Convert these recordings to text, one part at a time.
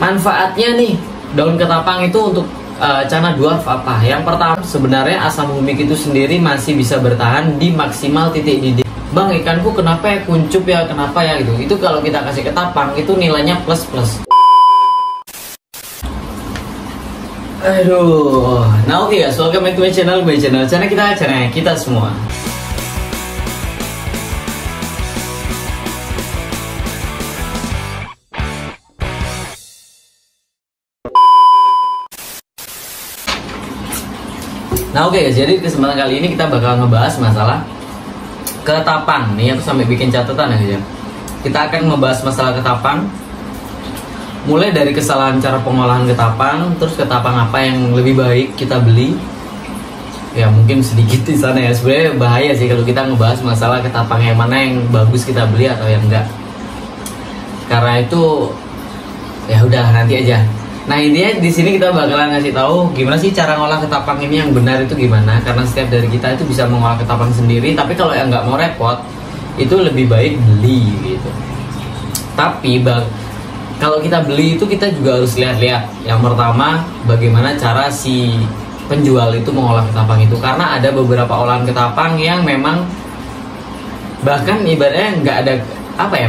Manfaatnya nih, daun ketapang itu untuk Cana dwarf apa? Yang pertama, sebenarnya asam humik itu sendiri masih bisa bertahan di maksimal titik didih. Bang, ikanku kenapa ya kuncup ya, kenapa ya gitu. Itu kalau kita kasih ketapang itu nilainya plus. Aduh. Nah oke guys, welcome back to my channel channel kita semua. Nah oke guys, jadi kesempatan kali ini kita bakal ngebahas masalah ketapang nih, aku sampai bikin catatan ya guys. Kita akan ngebahas masalah ketapang, mulai dari kesalahan cara pengolahan ketapang, terus ketapang apa yang lebih baik kita beli. Ya mungkin sedikit di sana ya, sebenarnya bahaya sih kalau kita ngebahas masalah ketapang yang mana yang bagus kita beli atau yang enggak. Karena itu ya udah nanti aja. Nah intinya di sini kita bakalan ngasih tahu gimana sih cara ngolah ketapang ini yang benar itu gimana. Karena setiap dari kita itu bisa mengolah ketapang sendiri. Tapi kalau yang nggak mau repot, itu lebih baik beli gitu. Tapi kalau kita beli itu kita juga harus lihat-lihat. Yang pertama, bagaimana cara si penjual itu mengolah ketapang itu. Karena ada beberapa olahan ketapang yang memang bahkan ibaratnya nggak ada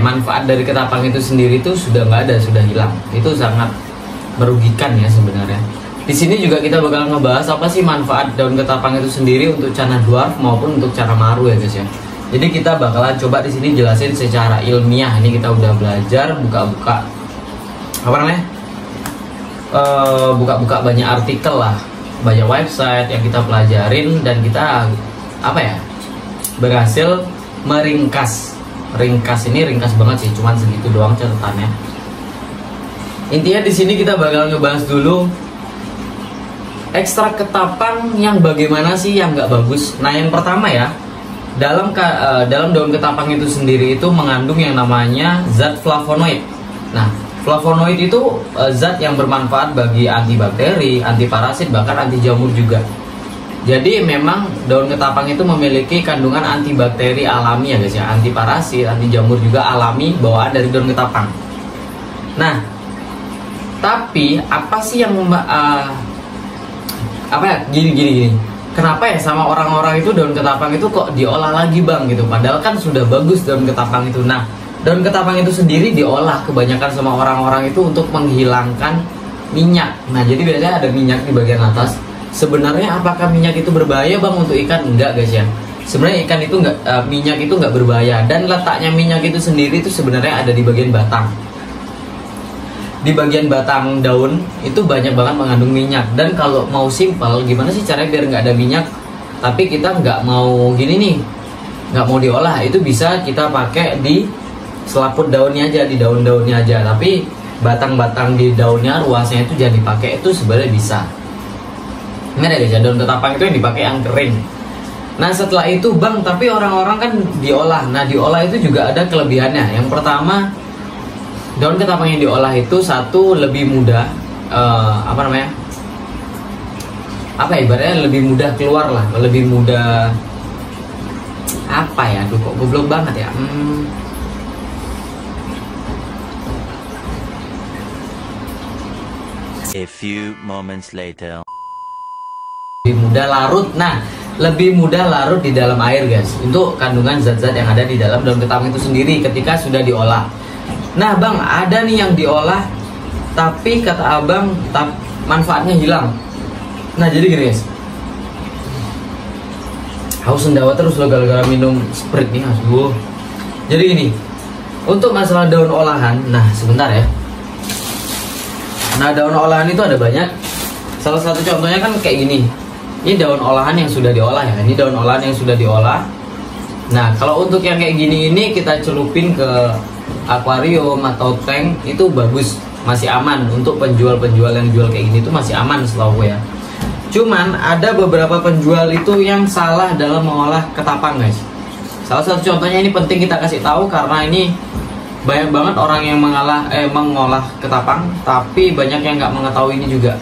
manfaat dari ketapang itu sendiri itu sudah nggak ada, sudah hilang. Itu sangat merugikan ya sebenarnya. Di sini juga kita bakal ngebahas apa sih manfaat daun ketapang itu sendiri untuk Cana dwarf maupun untuk Cana maru ya guys ya. Jadi kita bakalan coba di sini jelasin secara ilmiah. Ini kita udah belajar buka-buka buka-buka banyak artikel lah, banyak website yang kita pelajarin dan kita berhasil meringkas. Ini ringkas banget sih, cuman segitu doang catatannya. Intinya di sini kita bakal ngebahas dulu ekstrak ketapang yang bagaimana sih yang nggak bagus. Nah yang pertama ya, dalam daun ketapang itu sendiri itu mengandung yang namanya zat flavonoid. Nah flavonoid itu zat yang bermanfaat bagi antibakteri, anti parasit, bahkan anti jamur juga. Jadi memang daun ketapang itu memiliki kandungan antibakteri alami ya guys ya, anti parasit, anti jamur juga alami bawaan dari daun ketapang. Nah tapi apa sih yang gini. Kenapa ya sama orang-orang itu daun ketapang itu kok diolah lagi bang gitu? Padahal kan sudah bagus daun ketapang itu. Nah daun ketapang itu sendiri diolah kebanyakan sama orang-orang itu untuk menghilangkan minyak. Nah jadi biasanya ada minyak di bagian atas. Sebenarnya apakah minyak itu berbahaya bang untuk ikan? Enggak guys ya. Sebenarnya ikan itu minyak itu nggak berbahaya, dan letaknya minyak itu sendiri itu sebenarnya ada di bagian batang. Di bagian batang daun itu banyak banget mengandung minyak. Dan kalau mau simpel, gimana sih caranya biar nggak ada minyak tapi kita nggak mau nggak mau diolah, itu bisa kita pakai di selaput daunnya aja, di daun-daunnya aja. Tapi batang-batang di daunnya, ruasnya itu jangan dipakai, itu sebenarnya bisa. Ini ada guys, daun ketapang itu yang dipakai yang kering. Nah setelah itu bang, tapi orang-orang kan diolah. Nah diolah itu juga ada kelebihannya. Yang pertama, daun ketapang yang diolah itu satu lebih mudah ibaratnya lebih mudah keluar lah, lebih mudah kok goblok banget ya. A few moments later. Lebih mudah larut. Nah, lebih mudah larut di dalam air guys, untuk kandungan zat-zat yang ada di dalam daun ketapang itu sendiri ketika sudah diolah. Nah bang, ada nih yang diolah tapi kata abang manfaatnya hilang. Nah jadi gini guys, haus sendawa terus lo gara-gara minum Sprite nih aduh. Jadi gini, untuk masalah daun olahan, nah sebentar ya. Nah daun olahan itu ada banyak. Salah satu contohnya kan kayak gini. Ini daun olahan yang sudah diolah ya. Ini daun olahan yang sudah diolah. Nah kalau untuk yang kayak gini ini kita celupin ke akuarium atau tank, itu bagus, masih aman. Untuk penjual-penjual yang jual kayak gini itu masih aman setahu gue ya. Cuman ada beberapa penjual itu yang salah dalam mengolah ketapang guys. Salah satu contohnya ini penting kita kasih tahu, karena ini banyak banget orang yang mengolah ketapang, tapi banyak yang nggak mengetahui ini juga.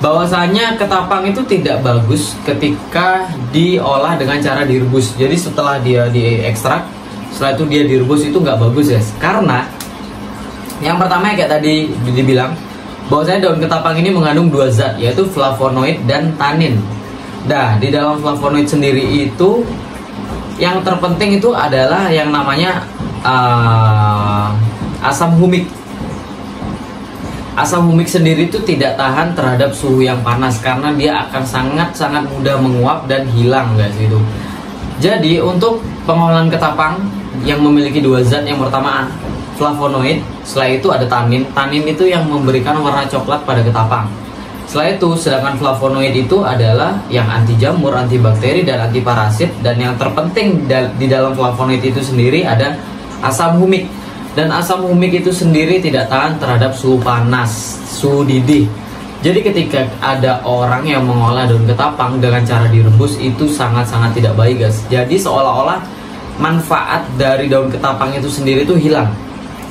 Bahwasanya ketapang itu tidak bagus ketika diolah dengan cara direbus. Jadi setelah dia diekstrak, setelah itu dia direbus, itu nggak bagus guys. Karena Yang pertama kayak tadi dibilang, bahwasanya daun ketapang ini mengandung 2 zat, yaitu flavonoid dan tanin. Nah, di dalam flavonoid sendiri itu yang terpenting itu adalah yang namanya asam humik. Asam humik sendiri itu tidak tahan terhadap suhu yang panas karena dia akan sangat-sangat mudah menguap dan hilang guys itu. Jadi untuk pengolahan ketapang yang memiliki 2 zat, yang pertama flavonoid, setelah itu ada tanin. Tanin itu yang memberikan warna coklat pada ketapang. Setelah itu, sedangkan flavonoid itu adalah yang anti jamur, anti bakteri, dan anti parasit. Dan yang terpenting di dalam flavonoid itu sendiri ada asam humik. Dan asam humik itu sendiri tidak tahan terhadap suhu panas, suhu didih. Jadi ketika ada orang yang mengolah daun ketapang dengan cara direbus, itu sangat-sangat tidak baik guys. Jadi seolah-olah manfaat dari daun ketapang itu sendiri itu hilang.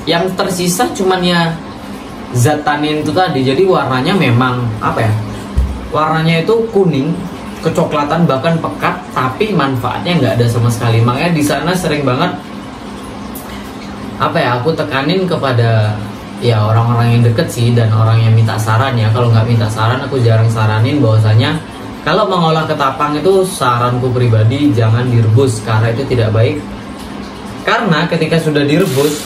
Yang tersisa cuman ya zat tanin itu tadi. Jadi warnanya memang apa ya, warnanya itu kuning kecoklatan bahkan pekat, tapi manfaatnya nggak ada sama sekali. Makanya di sana sering banget apa ya, aku tekanin kepada ya orang-orang yang deket sih dan orang yang minta saran ya. Kalau nggak minta saran aku jarang saranin bahwasanya kalau mengolah ketapang itu saranku pribadi jangan direbus karena itu tidak baik. Karena ketika sudah direbus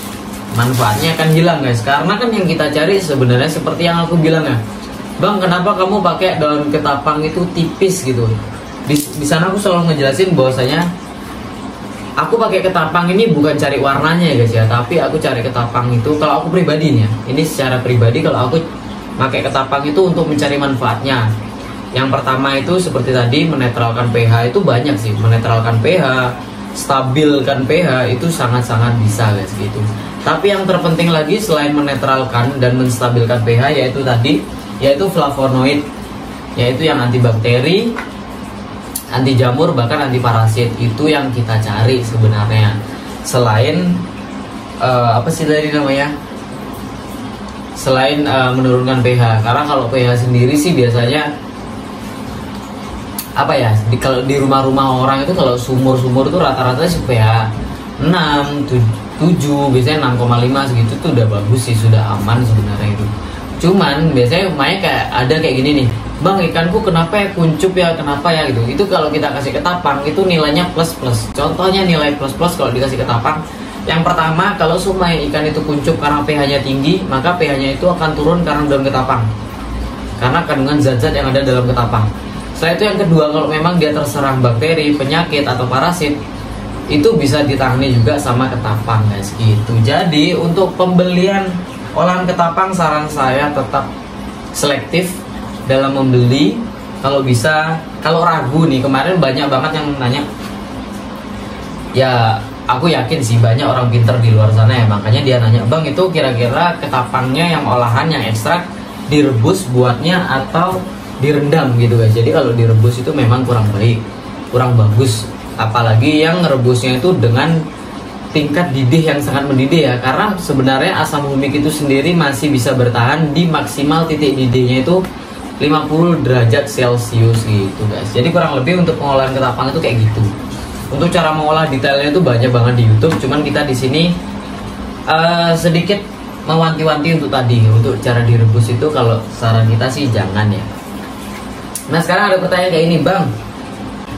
manfaatnya akan hilang guys. Karena kan yang kita cari sebenarnya seperti yang aku bilang ya, Bang, kenapa kamu pakai daun ketapang itu tipis gitu? Di sana aku selalu ngejelasin bahwasanya aku pakai ketapang ini bukan cari warnanya ya guys ya, tapi aku cari ketapang itu kalau aku pribadi nih ya. Ini secara pribadi kalau aku pakai ketapang itu untuk mencari manfaatnya. Yang pertama itu seperti tadi menetralkan pH itu banyak sih, menetralkan pH, stabilkan pH itu sangat-sangat bisa guys gitu. Tapi yang terpenting lagi selain menetralkan dan menstabilkan pH yaitu flavonoid, yaitu yang antibakteri, anti jamur, bahkan anti parasit. Itu yang kita cari sebenarnya. Selain apa sih tadi namanya? Selain menurunkan pH. Karena kalau pH sendiri sih biasanya apa ya? Kalau di rumah-rumah orang itu kalau sumur-sumur itu rata-rata sih pH 6, 7, biasanya 6,5 segitu tuh udah bagus sih, sudah aman sebenarnya itu. Cuman biasanya kayak ada kayak gini nih, Bang, ikanku kenapa ya kuncup ya, kenapa ya gitu. Itu kalau kita kasih ketapang itu nilainya plus. Contohnya nilai plus kalau dikasih ketapang. Yang pertama, kalau sumai ikan itu kuncup karena pH-nya tinggi, maka pH-nya itu akan turun karena daun ketapang, karena kandungan zat-zat yang ada dalam ketapang. Setelah itu yang kedua, kalau memang dia terserang bakteri, penyakit atau parasit, itu bisa ditangani juga sama ketapang guys gitu. Jadi untuk pembelian olahan ketapang saran saya tetap selektif dalam membeli. Kalau bisa, kalau ragu nih, kemarin banyak banget yang nanya ya, aku yakin sih banyak orang pinter di luar sana ya, makanya dia nanya, Bang, itu kira-kira ketapangnya yang olahan yang ekstrak direbus buatnya atau direndam gitu guys. Jadi kalau direbus itu memang kurang baik, kurang bagus. Apalagi yang rebusnya itu dengan tingkat didih yang sangat mendidih ya, karena sebenarnya asam humik itu sendiri masih bisa bertahan di maksimal titik didihnya itu 50 derajat Celcius gitu guys. Jadi kurang lebih untuk pengolahan ketapang itu kayak gitu. Untuk cara mengolah detailnya itu banyak banget di YouTube, cuman kita di sini sedikit mewanti-wanti untuk tadi, untuk cara direbus itu kalau saran kita sih jangan ya. Nah sekarang ada pertanyaan kayak ini, Bang,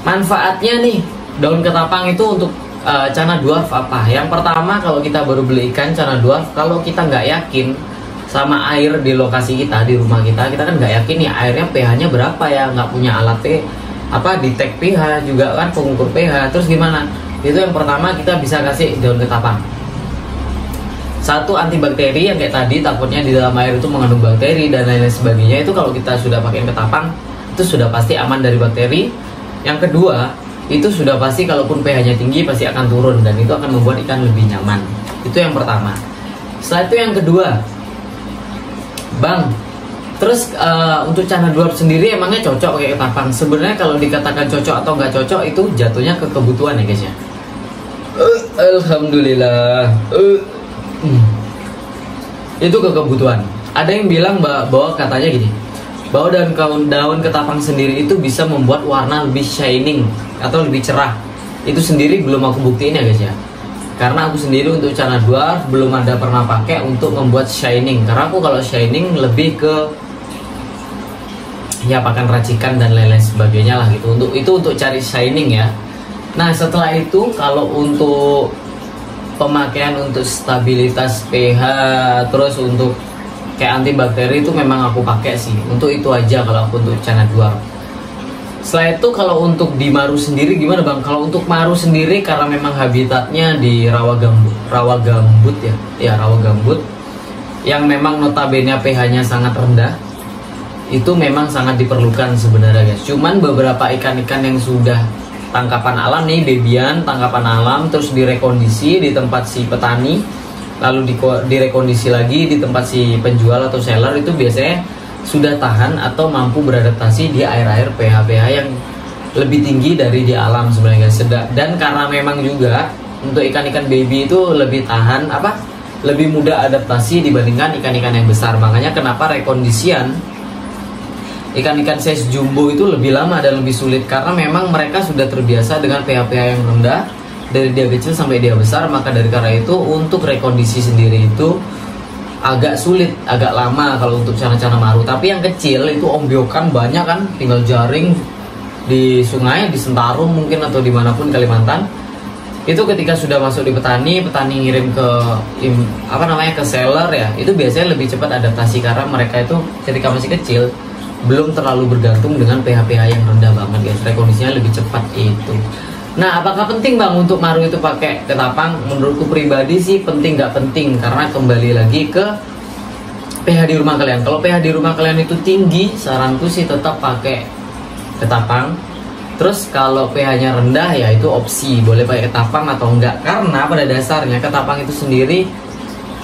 manfaatnya nih daun ketapang itu untuk cana dwarf apa? Yang pertama, kalau kita baru beli ikan cana dwarf, kalau kita nggak yakin sama air di lokasi kita, di rumah kita kan nggak yakin ya airnya pH-nya berapa ya, nggak punya alat detect pH juga kan, pengukur pH. Terus gimana? Itu yang pertama, kita bisa kasih daun ketapang. Satu, antibakteri yang kayak tadi, takutnya di dalam air itu mengandung bakteri dan lain-lain sebagainya. Itu kalau kita sudah pakai ketapang itu sudah pasti aman dari bakteri. Yang kedua, itu sudah pasti kalaupun pH-nya tinggi pasti akan turun dan itu akan membuat ikan lebih nyaman. Itu yang pertama. Setelah itu yang kedua, Bang, terus untuk cana dwarf sendiri emangnya cocok pakai ketapang? Sebenarnya kalau dikatakan cocok atau nggak cocok itu jatuhnya ke kebutuhan ya guys ya. Alhamdulillah. Itu ke kebutuhan. Ada yang bilang bahwa katanya gini, bahwa daun ketapang sendiri itu bisa membuat warna lebih shining atau lebih cerah. Itu sendiri belum aku buktiin ya guys ya. Karena aku sendiri untuk Cana Dwarf belum ada pernah pakai untuk membuat shining. Karena aku kalau shining lebih ke ya pakan racikan dan lain-lain sebagainya lah gitu. Untuk cari shining ya. Nah setelah itu kalau untuk pemakaian untuk stabilitas pH, terus untuk kayak antibakteri itu memang aku pakai sih. Untuk itu aja kalau aku untuk Cana Dwarf. Setelah itu kalau untuk di Maru sendiri gimana bang? Kalau untuk Maru sendiri karena memang habitatnya di rawa gambut ya rawa gambut yang memang notabene pH-nya sangat rendah, itu memang sangat diperlukan sebenarnya guys. Cuman beberapa ikan-ikan yang sudah tangkapan alam nih, bebian tangkapan alam, terus direkondisi di tempat si petani, lalu direkondisi lagi di tempat si penjual atau seller, itu biasanya sudah tahan atau mampu beradaptasi di air-air pH-pH yang lebih tinggi dari di alam sebenarnya guys. Dan karena memang juga untuk ikan-ikan baby itu lebih tahan lebih mudah adaptasi dibandingkan ikan-ikan yang besar. Makanya kenapa rekondisian ikan-ikan size jumbo itu lebih lama dan lebih sulit, karena memang mereka sudah terbiasa dengan pH-pH yang rendah dari dia kecil sampai dia besar. Maka dari karena itu untuk rekondisi sendiri itu agak sulit, agak lama kalau untuk Cana-Cana Maru. Tapi yang kecil itu ombyokan banyak kan, tinggal jaring di sungai, di Sentarum mungkin atau dimanapun Kalimantan. Itu ketika sudah masuk di petani ngirim ke ke seller ya, itu biasanya lebih cepat adaptasi karena mereka itu ketika masih kecil belum terlalu bergantung dengan pH-pH yang rendah banget guys. Rekondisinya lebih cepat itu. Nah, apakah penting bang untuk Maru itu pakai ketapang? Menurutku pribadi sih penting nggak penting, karena kembali lagi ke pH di rumah kalian. Kalau pH di rumah kalian itu tinggi, saranku sih tetap pakai ketapang. Terus kalau pH-nya rendah ya itu opsi, boleh pakai ketapang atau enggak. Karena pada dasarnya ketapang itu sendiri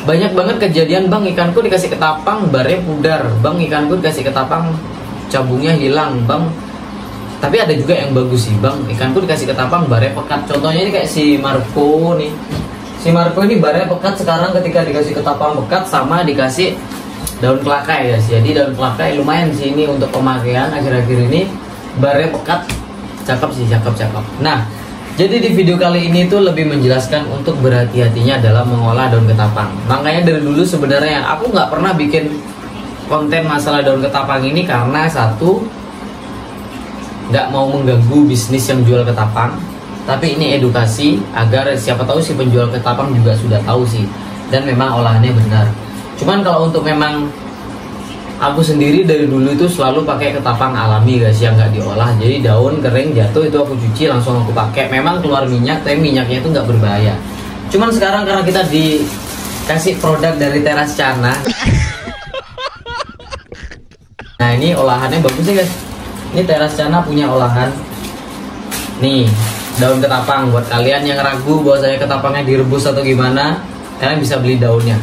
banyak banget kejadian bang, ikanku dikasih ketapang barnya pudar, bang ikanku dikasih ketapang cabungnya hilang bang. Tapi ada juga yang bagus sih bang, ikanku dikasih ketapang barnya pekat. Contohnya ini kayak si Marco nih. Si Marco ini barnya pekat sekarang ketika dikasih ketapang pekat sama dikasih daun kelakai guys. Jadi daun kelakai lumayan sih ini untuk pemakaian akhir-akhir ini. Barnya pekat, cakep sih, cakep. Nah, jadi di video kali ini tuh lebih menjelaskan untuk berhati-hatinya dalam mengolah daun ketapang. Makanya dari dulu sebenarnya aku nggak pernah bikin konten masalah daun ketapang ini karena satu, nggak mau mengganggu bisnis yang jual ketapang, tapi ini edukasi agar siapa tahu si penjual ketapang juga sudah tahu sih, dan memang olahannya benar. Cuman kalau untuk memang aku sendiri dari dulu itu selalu pakai ketapang alami guys, yang nggak diolah. Jadi daun kering jatuh itu aku cuci langsung aku pakai. Memang keluar minyak, tapi minyaknya itu nggak berbahaya. Cuman sekarang karena kita dikasih produk dari Teras Cana, nah ini olahannya bagus sih guys. Ini Teras Cana punya olahan. Nih, daun ketapang. Buat kalian yang ragu bahwa saya ketapangnya direbus atau gimana, kalian bisa beli daunnya.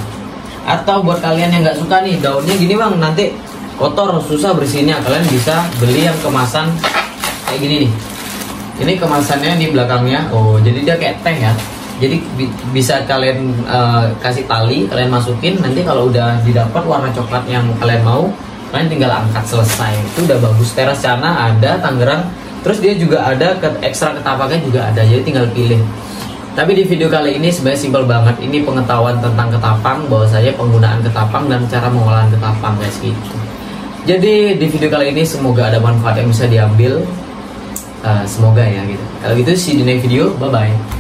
Atau buat kalian yang nggak suka nih daunnya gini bang, nanti kotor, susah bersihnya, kalian bisa beli yang kemasan kayak gini nih. Ini kemasannya di belakangnya. Oh, jadi dia kayak teh ya. Jadi bisa kalian kasih tali, kalian masukin. Nanti kalau udah didapat warna coklat yang kalian mau, kalian tinggal angkat, selesai. Itu udah bagus. Teras Cana ada Tangerang. Terus dia juga ada ekstra ketapangnya juga ada. Jadi tinggal pilih. Tapi di video kali ini sebenarnya simpel banget. Ini pengetahuan tentang ketapang, bahwa saya penggunaan ketapang dan cara mengolahan ketapang guys gitu. Jadi di video kali ini semoga ada manfaat yang bisa diambil. Semoga ya gitu. Kalau gitu see you di next video. Bye bye.